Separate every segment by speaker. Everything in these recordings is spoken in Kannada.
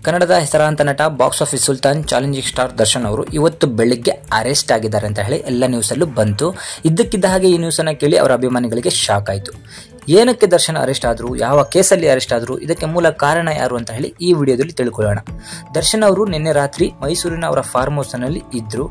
Speaker 1: ಕನ್ನಡದ ಹೆಸರಾಂತ ನಟ box office Sultan challenging star Darshan ಅವರು ಇವತ್ತು ಬೆಳಿಗ್ಗೆ ಅರೆಸ್ಟ್ ಆಗಿದ್ದಾರೆ ಅಂತ ಹೇಳಿ ಎಲ್ಲ ನ್ಯೂಸಲ್ಲೂ ಬಂತು. ಇದ್ದಕ್ಕಿದ್ದ ಹಾಗೆ ಈ ನ್ಯೂಸನ್ನು ಕೇಳಿ ಅವರ ಅಭಿಮಾನಿಗಳಿಗೆ ಶಾಕ್ ಆಯಿತು. ಏನಕ್ಕೆ ದರ್ಶನ್ ಅರೆಸ್ಟ್ ಆದರು, ಯಾವ ಕೇಸಲ್ಲಿ ಅರೆಸ್ಟ್ ಆದರು, ಇದಕ್ಕೆ ಮೂಲ ಕಾರಣ ಯಾರು ಅಂತ ಹೇಳಿ ಈ ವಿಡಿಯೋದಲ್ಲಿ ತಿಳ್ಕೊಳ್ಳೋಣ. ದರ್ಶನ್ ಅವರು ನಿನ್ನೆ ರಾತ್ರಿ ಮೈಸೂರಿನ ಅವರ ಫಾರ್ಮ್ ಹೌಸ್ನಲ್ಲಿ ಇದ್ದರು.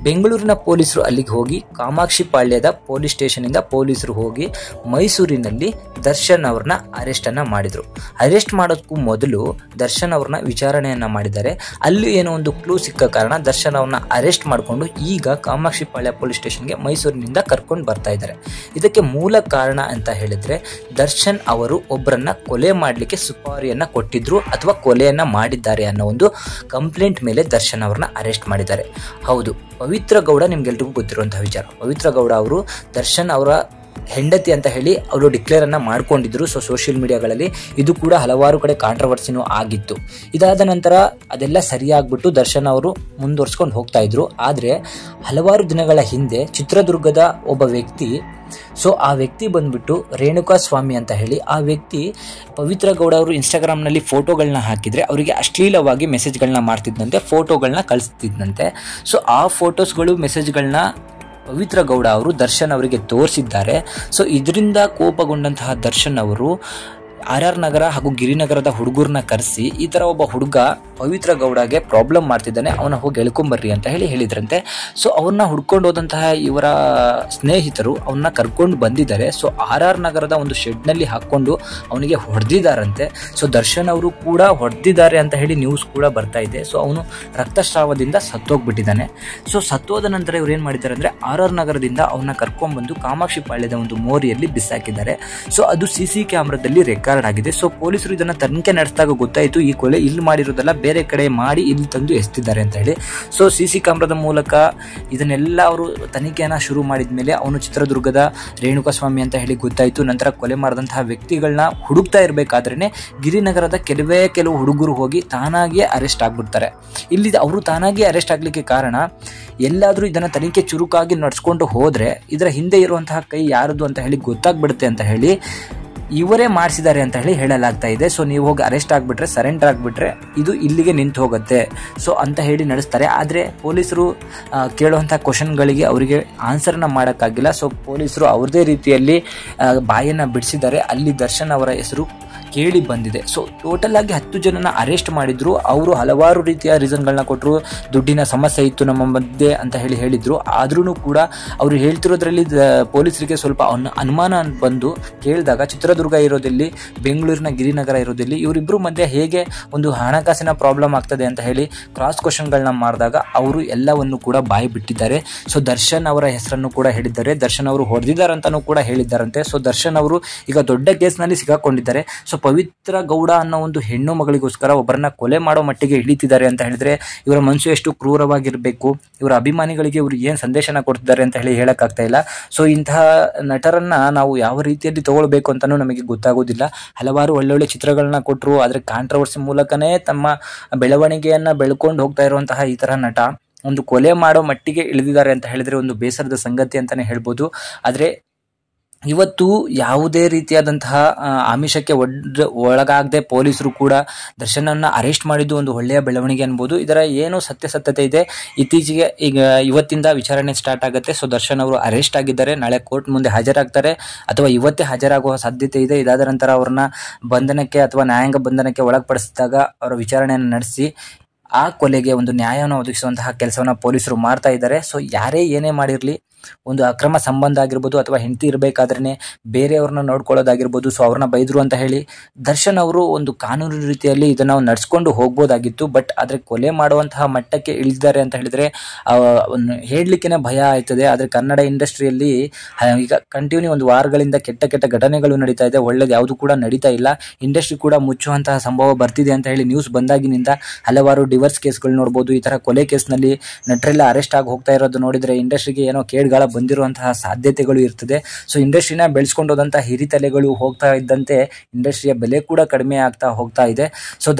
Speaker 1: ಬೆಂಗಳೂರಿನ ಪೊಲೀಸರು ಅಲ್ಲಿಗೆ ಹೋಗಿ ಕಾಮಾಕ್ಷಿ ಪಾಳ್ಯದ ಪೊಲೀಸ್ ಸ್ಟೇಷನಿಂದ ಪೊಲೀಸರು ಹೋಗಿ ಮೈಸೂರಿನಲ್ಲಿ ದರ್ಶನ್ ಅವ್ರನ್ನ ಅರೆಸ್ಟನ್ನು ಮಾಡಿದರು. ಅರೆಸ್ಟ್ ಮಾಡೋದಕ್ಕೂ ಮೊದಲು ದರ್ಶನ್ ಅವ್ರನ್ನ ವಿಚಾರಣೆಯನ್ನು ಮಾಡಿದ್ದಾರೆ. ಅಲ್ಲಿ ಏನೋ ಒಂದು ಕ್ಲೂ ಸಿಕ್ಕ ಕಾರಣ ದರ್ಶನ್ ಅವ್ರನ್ನ ಅರೆಸ್ಟ್ ಮಾಡಿಕೊಂಡು ಈಗ ಕಾಮಾಕ್ಷಿ ಪಾಳ್ಯ ಪೊಲೀಸ್ ಸ್ಟೇಷನ್ಗೆ ಮೈಸೂರಿನಿಂದ ಕರ್ಕೊಂಡು ಬರ್ತಾ ಇದ್ದಾರೆ. ಇದಕ್ಕೆ ಮೂಲ ಕಾರಣ ಅಂತ ಹೇಳಿದ್ರೆ ದರ್ಶನ್ ಅವರು ಒಬ್ಬರನ್ನ ಕೊಲೆ ಮಾಡಲಿಕ್ಕೆ ಸುಪಾರಿಯನ್ನ ಕೊಟ್ಟಿದ್ರು ಅಥವಾ ಕೊಲೆಯನ್ನ ಮಾಡಿದ್ದಾರೆ ಅನ್ನೋ ಒಂದು ಕಂಪ್ಲೇಂಟ್ ಮೇಲೆ ದರ್ಶನ್ ಅವ್ರನ್ನ ಅರೆಸ್ಟ್ ಮಾಡಿದ್ದಾರೆ. ಹೌದು, ಪವಿತ್ರ ಗೌಡ ನಿಮ್ಗೆಲ್ರಿಗೂ ಗೊತ್ತಿರುವಂತಹ ವಿಚಾರ. ಪವಿತ್ರ ಗೌಡ ಅವರು ದರ್ಶನ್ ಅವರ ಹೆಂಡತಿ ಅಂತ ಹೇಳಿ ಅವರು ಡಿಕ್ಲೇರ್ ಅನ್ನ ಮಾಡ್ಕೊಂಡಿದ್ರು. ಸೋಷಿಯಲ್ ಮೀಡಿಯಾಗಳಲ್ಲಿ ಇದು ಕೂಡ ಹಲವಾರು ಕಡೆ ಕಾಂಟ್ರವರ್ಸಿನೂ ಆಗಿತ್ತು. ಇದಾದ ನಂತರ ಅದೆಲ್ಲ ಸರಿಯಾಗ್ಬಿಟ್ಟು ದರ್ಶನ್ ಅವರು ಮುಂದುವರ್ಸ್ಕೊಂಡು ಹೋಗ್ತಾ ಇದ್ರು. ಆದರೆ ಹಲವಾರು ದಿನಗಳ ಹಿಂದೆ ಚಿತ್ರದುರ್ಗದ ಒಬ್ಬ ವ್ಯಕ್ತಿ, ಆ ವ್ಯಕ್ತಿ ಬಂದ್ಬಿಟ್ಟು ರೇಣುಕಾ ಸ್ವಾಮಿ ಅಂತ ಹೇಳಿ, ಆ ವ್ಯಕ್ತಿ ಪವಿತ್ರ ಗೌಡ ಅವರು ಇನ್ಸ್ಟಾಗ್ರಾಮ್ನಲ್ಲಿ ಫೋಟೋಗಳನ್ನ ಹಾಕಿದ್ರೆ ಅವರಿಗೆ ಅಶ್ಲೀಲವಾಗಿ ಮೆಸೇಜ್ಗಳನ್ನ ಮಾಡ್ತಿದ್ದಂತೆ, ಫೋಟೋಗಳನ್ನ ಕಳಿಸ್ತಿದ್ದಂತೆ. ಆ ಫೋಟೋಸ್ಗಳು ಮೆಸೇಜ್ಗಳನ್ನ ಪವಿತ್ರ ಗೌಡ ಅವರು ದರ್ಶನ್ ಅವರಿಗೆ ತೋರಿಸಿದ್ದಾರೆ. ಇದರಿಂದ ಕೋಪಗೊಂಡಂತಹ ದರ್ಶನ್ ಅವರು RR ನಗರ ಹಾಗೂ ಗಿರಿನಗರದ ಹುಡುಗರನ್ನ ಕರೆಸಿ ಈ ಥರ ಒಬ್ಬ ಹುಡುಗ ಪವಿತ್ರ ಗೌಡಗೆ ಪ್ರಾಬ್ಲಮ್ ಮಾಡ್ತಿದ್ದಾನೆ, ಅವನ ಹೋಗಿ ಎಳ್ಕೊಂಬರ್ರಿ ಅಂತ ಹೇಳಿದ್ರಂತೆ. ಅವ್ರನ್ನ ಹುಡ್ಕೊಂಡು ಹೋದಂತಹ ಇವರ ಸ್ನೇಹಿತರು ಅವನ್ನ ಕರ್ಕೊಂಡು ಬಂದಿದ್ದಾರೆ. RR ನಗರದ ಒಂದು ಶೆಡ್ನಲ್ಲಿ ಹಾಕ್ಕೊಂಡು ಅವನಿಗೆ ಹೊಡೆದಿದ್ದಾರಂತೆ. ದರ್ಶನ್ ಅವರು ಕೂಡ ಹೊಡೆದಿದ್ದಾರೆ ಅಂತ ಹೇಳಿ ನ್ಯೂಸ್ ಕೂಡ ಬರ್ತಾ ಇದೆ. ಅವನು ರಕ್ತಸ್ರಾವದಿಂದ ಸತ್ತೋಗ್ಬಿಟ್ಟಿದ್ದಾನೆ. ಸತ್ತೋದ ನಂತರ ಇವ್ರು ಏನು ಮಾಡಿದ್ದಾರೆ ಅಂದರೆ RR ನಗರದಿಂದ ಅವನ್ನ ಕರ್ಕೊಂಡ್ಬಂದು ಕಾಮಾಕ್ಷಿ ಪಾಳ್ಯದ ಒಂದು ಮೋರಿಯಲ್ಲಿ ಬಿಸಾಕಿದ್ದಾರೆ. ಅದು CC ಕ್ಯಾಮ್ರಾದಲ್ಲಿ ರೆಕಾರ್ಡ್ ಆಗಿದೆ. ಪೊಲೀಸರು ಇದನ್ನ ತನಿಖೆ ನಡೆಸಿದಾಗ ಗೊತ್ತಾಯಿತು, ಈ ಕೊಲೆ ಇಲ್ಲಿ ಮಾಡಿರೋದಲ್ಲ, ಬೇರೆ ಕಡೆ ಮಾಡಿ ಇಲ್ಲಿ ತಂದು ಎಸ್ತಿದ್ದಾರೆ ಅಂತ ಹೇಳಿ. CC ಕ್ಯಾಮ್ರಾದ ಮೂಲಕ ಇದನ್ನೆಲ್ಲ ಅವರು ತನಿಖೆಯನ್ನ ಶುರು ಮಾಡಿದ ಮೇಲೆ ಅವನು ಚಿತ್ರದುರ್ಗದ ರೇಣುಕಾ ಸ್ವಾಮಿ ಅಂತ ಹೇಳಿ ಗೊತ್ತಾಯಿತು. ನಂತರ ಕೊಲೆ ಮಾಡಿದಂತಹ ವ್ಯಕ್ತಿಗಳನ್ನ ಹುಡುಕ್ತಾ ಇರಬೇಕಾದ್ರೇನೆ ಗಿರಿನಗರದ ಕೆಲವು ಹುಡುಗರು ಹೋಗಿ ತಾನಾಗಿಯೇ ಅರೆಸ್ಟ್ ಆಗ್ಬಿಡ್ತಾರೆ. ಇಲ್ಲಿ ಅವರು ತಾನಾಗಿಯೇ ಅರೆಸ್ಟ್ ಆಗ್ಲಿಕ್ಕೆ ಕಾರಣ, ಎಲ್ಲಾದರೂ ಇದನ್ನ ತನಿಖೆ ಚುರುಕಾಗಿ ನಡೆಸ್ಕೊಂಡು ಹೋದ್ರೆ ಇದರ ಹಿಂದೆ ಇರುವಂತಹ ಕೈ ಯಾರದು ಅಂತ ಹೇಳಿ ಗೊತ್ತಾಗ್ಬಿಡುತ್ತೆ ಅಂತ ಹೇಳಿ ಇವರೇ ಮಾಡಿಸಿದ್ದಾರೆ ಅಂತ ಹೇಳಿ ಹೇಳಲಾಗ್ತಾ ಇದೆ. ನೀವು ಹೋಗಿ ಅರೆಸ್ಟ್ ಆಗಿಬಿಟ್ರೆ, ಸರೆಂಡರ್ ಆಗಿಬಿಟ್ರೆ ಇದು ಇಲ್ಲಿಗೆ ನಿಂತು ಹೋಗುತ್ತೆ ಅಂತ ಹೇಳಿ ನಡೆಸ್ತಾರೆ. ಆದರೆ ಪೊಲೀಸರು ಕೇಳುವಂಥ ಕ್ವಶನ್ಗಳಿಗೆ ಅವರಿಗೆ ಆನ್ಸರ್ನ ಮಾಡೋಕ್ಕಾಗಿಲ್ಲ. ಪೊಲೀಸರು ಅವ್ರದೇ ರೀತಿಯಲ್ಲಿ ಬಾಯನ್ನು ಬಿಡಿಸಿದ್ದಾರೆ. ಅಲ್ಲಿ ದರ್ಶನ್ ಅವರ ಹೆಸರು ಕೇಳಿ ಬಂದಿದೆ. ಟೋಟಲ್ ಆಗಿ 10 ಜನನ ಅರೆಸ್ಟ್ ಮಾಡಿದ್ರು. ಅವರು ಹಲವಾರು ರೀತಿಯ ರೀಸನ್ಗಳನ್ನ ಕೊಟ್ಟರು. ದುಡ್ಡಿನ ಸಮಸ್ಯೆ ಇತ್ತು ನಮ್ಮ ಮಧ್ಯೆ ಅಂತ ಹೇಳಿದ್ರು. ಆದ್ರೂ ಕೂಡ ಅವರು ಹೇಳ್ತಿರೋದ್ರಲ್ಲಿ ಪೊಲೀಸರಿಗೆ ಸ್ವಲ್ಪ ಅನುಮಾನ ಬಂದು ಕೇಳಿದಾಗ ಚಿತ್ರದುರ್ಗ ಇರೋದಲ್ಲಿ, ಬೆಂಗಳೂರಿನ ಗಿರಿನಗರ ಇರೋದಲ್ಲಿ ಇವರಿಬ್ಬರು ಮಧ್ಯೆ ಹೇಗೆ ಒಂದು ಹಣಕಾಸಿನ ಪ್ರಾಬ್ಲಮ್ ಆಗ್ತದೆ ಅಂತ ಹೇಳಿ ಕ್ರಾಸ್ ಕ್ವಶನ್ಗಳನ್ನ ಮಾಡಿದಾಗ ಅವರು ಎಲ್ಲವನ್ನು ಕೂಡ ಬಾಯಿ ಬಿಟ್ಟಿದ್ದಾರೆ. ದರ್ಶನ್ ಅವರ ಹೆಸರನ್ನು ಕೂಡ ಹೇಳಿದ್ದಾರೆ. ದರ್ಶನ್ ಅವರು ಹೊಡೆದಿದ್ದಾರೆ ಅಂತಾನೂ ಕೂಡ ಹೇಳಿದ್ದಾರಂತೆ. ದರ್ಶನ್ ಅವರು ಈಗ ದೊಡ್ಡ ಕೇಸ್ನಲ್ಲಿ ಸಿಕ್ಕಾಕೊಂಡಿದ್ದಾರೆ. ಪವಿತ್ರ ಗೌಡ ಅನ್ನೋ ಒಂದು ಹೆಣ್ಣು ಮಗಳಿಗೋಸ್ಕರ ಒಬ್ಬರನ್ನ ಕೊಲೆ ಮಾಡೋ ಮಟ್ಟಿಗೆ ಹಿಡಿತಿದ್ದಾರೆ ಅಂತ ಹೇಳಿದ್ರೆ ಇವರ ಮನಸ್ಸು ಎಷ್ಟು ಕ್ರೂರವಾಗಿರಬೇಕು, ಇವರ ಅಭಿಮಾನಿಗಳಿಗೆ ಇವರು ಏನು ಸಂದೇಶನ ಕೊಡ್ತಿದ್ದಾರೆ ಅಂತ ಹೇಳಿ ಹೇಳಕ್ಕಾಗ್ತಾ ಇಲ್ಲ. ಇಂತಹ ನಟರನ್ನ ನಾವು ಯಾವ ರೀತಿಯಲ್ಲಿ ತಗೊಳ್ಬೇಕು ಅಂತಾನೂ ನಮಗೆ ಗೊತ್ತಾಗೋದಿಲ್ಲ. ಹಲವಾರು ಒಳ್ಳೊಳ್ಳೆ ಚಿತ್ರಗಳನ್ನ ಕೊಟ್ಟರು, ಆದರೆ ಕಾಂಟ್ರವರ್ಸಿ ಮೂಲಕನೇ ತಮ್ಮ ಬೆಳವಣಿಗೆಯನ್ನ ಬೆಳ್ಕೊಂಡು ಹೋಗ್ತಾ ಇರುವಂತಹ ಈ ತರ ನಟ ಒಂದು ಕೊಲೆ ಮಾಡೋ ಮಟ್ಟಿಗೆ ಇಳಿದಿದ್ದಾರೆ ಅಂತ ಹೇಳಿದ್ರೆ ಒಂದು ಬೇಸರದ ಸಂಗತಿ ಅಂತಾನೆ ಹೇಳ್ಬೋದು. ಆದರೆ ಇವತ್ತು ಯಾವುದೇ ರೀತಿಯಾದಂತಹ ಆಮಿಷಕ್ಕೆ ಒಳಗಾಗದೆ ಪೊಲೀಸರು ಕೂಡ ದರ್ಶನನ್ನ ಅರೆಸ್ಟ್ ಮಾಡಿದ್ದು ಒಂದು ಒಳ್ಳೆಯ ಬೆಳವಣಿಗೆ ಅನ್ಬೋದು. ಇದರ ಏನು ಸತ್ಯತೆ ಇದೆ, ಇತ್ತೀಚೆಗೆ ಇವತ್ತಿಂದ ವಿಚಾರಣೆ ಸ್ಟಾರ್ಟ್ ಆಗುತ್ತೆ. ದರ್ಶನ್ ಅವರು ಅರೆಸ್ಟ್ ಆಗಿದ್ದಾರೆ, ನಾಳೆ ಕೋರ್ಟ್ ಮುಂದೆ ಹಾಜರಾಗ್ತಾರೆ ಅಥವಾ ಇವತ್ತೇ ಹಾಜರಾಗುವ ಸಾಧ್ಯತೆ ಇದೆ. ಇದಾದ ನಂತರ ಅವ್ರನ್ನ ಬಂಧನಕ್ಕೆ ಅಥವಾ ನ್ಯಾಯಾಂಗ ಬಂಧನಕ್ಕೆ ಒಳಪಡಿಸಿದಾಗ ಅವರ ವಿಚಾರಣೆಯನ್ನು ನಡೆಸಿ ಆ ಕೊಲೆಗೆ ಒಂದು ನ್ಯಾಯವನ್ನು ಒದಗಿಸುವಂತಹ ಕೆಲಸವನ್ನ ಪೊಲೀಸರು ಮಾಡ್ತಾ ಇದ್ದಾರೆ. ಯಾರೇ ಏನೇ ಮಾಡಿರಲಿ, ಒಂದು ಅಕ್ರಮ ಸಂಬಂಧ ಆಗಿರ್ಬೋದು ಅಥವಾ ಹೆಂಡತಿ ಇರಬೇಕಾದ್ರೆ ಬೇರೆಯವ್ರನ್ನ ನೋಡ್ಕೊಳ್ಳೋದಾಗಿರ್ಬೋದು, ಅವ್ರನ್ನ ಬೈದ್ರು ಅಂತ ಹೇಳಿ ದರ್ಶನ್ ಅವರು ಒಂದು ಕಾನೂನು ರೀತಿಯಲ್ಲಿ ಇದನ್ನ ನಾವು ನಡ್ಸ್ಕೊಂಡು ಹೋಗ್ಬೋದಾಗಿತ್ತು. ಆದರೆ ಕೊಲೆ ಮಾಡುವಂತಹ ಮಟ್ಟಕ್ಕೆ ಇಳಿದಿದ್ದಾರೆ ಅಂತ ಹೇಳಿದ್ರೆ ಹೇಳಲಿಕ್ಕೆ ಭಯ ಆಯ್ತದೆ. ಆದರೆ ಕನ್ನಡ ಇಂಡಸ್ಟ್ರಿಯಲ್ಲಿ ಈಗ ಕಂಟಿನ್ಯೂ ಒಂದು ವಾರಗಳಿಂದ ಕೆಟ್ಟ ಘಟನೆಗಳು ನಡೀತಾ ಇದೆ, ಒಳ್ಳೇದು ಯಾವುದು ಕೂಡ ನಡೀತಾ ಇಲ್ಲ. ಇಂಡಸ್ಟ್ರಿ ಕೂಡ ಮುಚ್ಚುವಂತಹ ಸಂಭವ ಬರ್ತಿದೆ ಅಂತ ಹೇಳಿ ನ್ಯೂಸ್ ಬಂದಾಗಿನಿಂದ ಹಲವಾರು ಡಿವೋರ್ಸ್ ಕೇಸ್ಗಳು ನೋಡ್ಬೋದು. ಈ ತರ ಕೊಲೆ ಕೇಸ್ನಲ್ಲಿ ನಟರೆಲ್ಲ ಅರೆಸ್ಟ್ ಆಗಿ ಹೋಗ್ತಾ ಇರೋದು ನೋಡಿದ್ರೆ ಇಂಡಸ್ಟ್ರಿಗೆ ಏನೋ ಕೇಡ್ಗಾಲ ಬಂದಿರುವಂತಹ ಸಾಧ್ಯತೆಗಳು ಇರ್ತದೆ. ಇಂಡಸ್ಟ್ರಿನ ಬೆಳೆಸ್ಕೊಂಡು ಹೋದಂತಹ ಹಿರಿತಲೆಗಳು ಹೋಗ್ತಾ ಇದ್ದಂತೆ ಇಂಡಸ್ಟ್ರಿಯ ಬೆಲೆ ಕೂಡ ಕಡಿಮೆ ಆಗ್ತಾ ಹೋಗ್ತಾ ಇದೆ.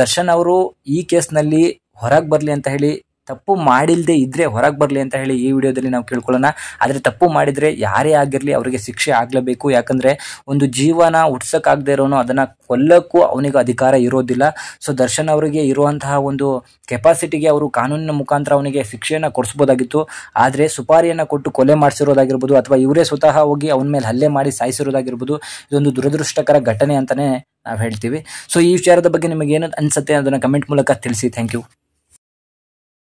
Speaker 1: ದರ್ಶನ್ ಅವರು ಈ ಕೇಸ್ನಲ್ಲಿ ಹೊರಗೆ ಬರಲಿ ಅಂತ ಹೇಳಿ ತಪ್ಪು ಮಾಡಿಲ್ಲದೆ ಇದ್ರೆ ಹೊರಗೆ ಬರಲಿ ಅಂತ ಹೇಳಿ ಈ ವಿಡಿಯೋದಲ್ಲಿ ನಾವು ಕೇಳ್ಕೊಳ್ಳೋಣ. ಆದರೆ ತಪ್ಪು ಮಾಡಿದರೆ ಯಾರೇ ಆಗಿರಲಿ ಅವರಿಗೆ ಶಿಕ್ಷೆ ಆಗಲೇಬೇಕು. ಯಾಕಂದರೆ ಒಂದು ಜೀವನ ಹುಟ್ಸೋಕ್ಕಾಗದೇ ಇರೋನು ಅದನ್ನು ಕೊಲ್ಲಕ್ಕೂ ಅವನಿಗೆ ಅಧಿಕಾರ ಇರೋದಿಲ್ಲ. ಸೊ ದರ್ಶನ್ ಅವರಿಗೆ ಇರುವಂತಹ ಒಂದು ಕೆಪಾಸಿಟಿಗೆ ಅವರು ಕಾನೂನಿನ ಮುಖಾಂತರ ಅವನಿಗೆ ಶಿಕ್ಷೆಯನ್ನು ಕೊಡಿಸ್ಬೋದಾಗಿತ್ತು. ಆದರೆ ಸುಪಾರಿಯನ್ನು ಕೊಟ್ಟು ಕೊಲೆ ಮಾಡಿಸಿರೋದಾಗಿರ್ಬೋದು ಅಥವಾ ಇವರೇ ಸ್ವತಃ ಹೋಗಿ ಅವನ ಮೇಲೆ ಹಲ್ಲೆ ಮಾಡಿ ಸಾಯಿಸಿರೋದಾಗಿರ್ಬೋದು, ಇದೊಂದು ದುರದೃಷ್ಟಕರ ಘಟನೆ ಅಂತಲೇ ನಾವು ಹೇಳ್ತೀವಿ. ಸೊ ಈ ವಿಚಾರದ ಬಗ್ಗೆ ನಿಮಗೆ ಏನು ಅನಿಸುತ್ತೆ ಅದನ್ನು ಕಮೆಂಟ್ ಮೂಲಕ ತಿಳಿಸಿ. Thank you.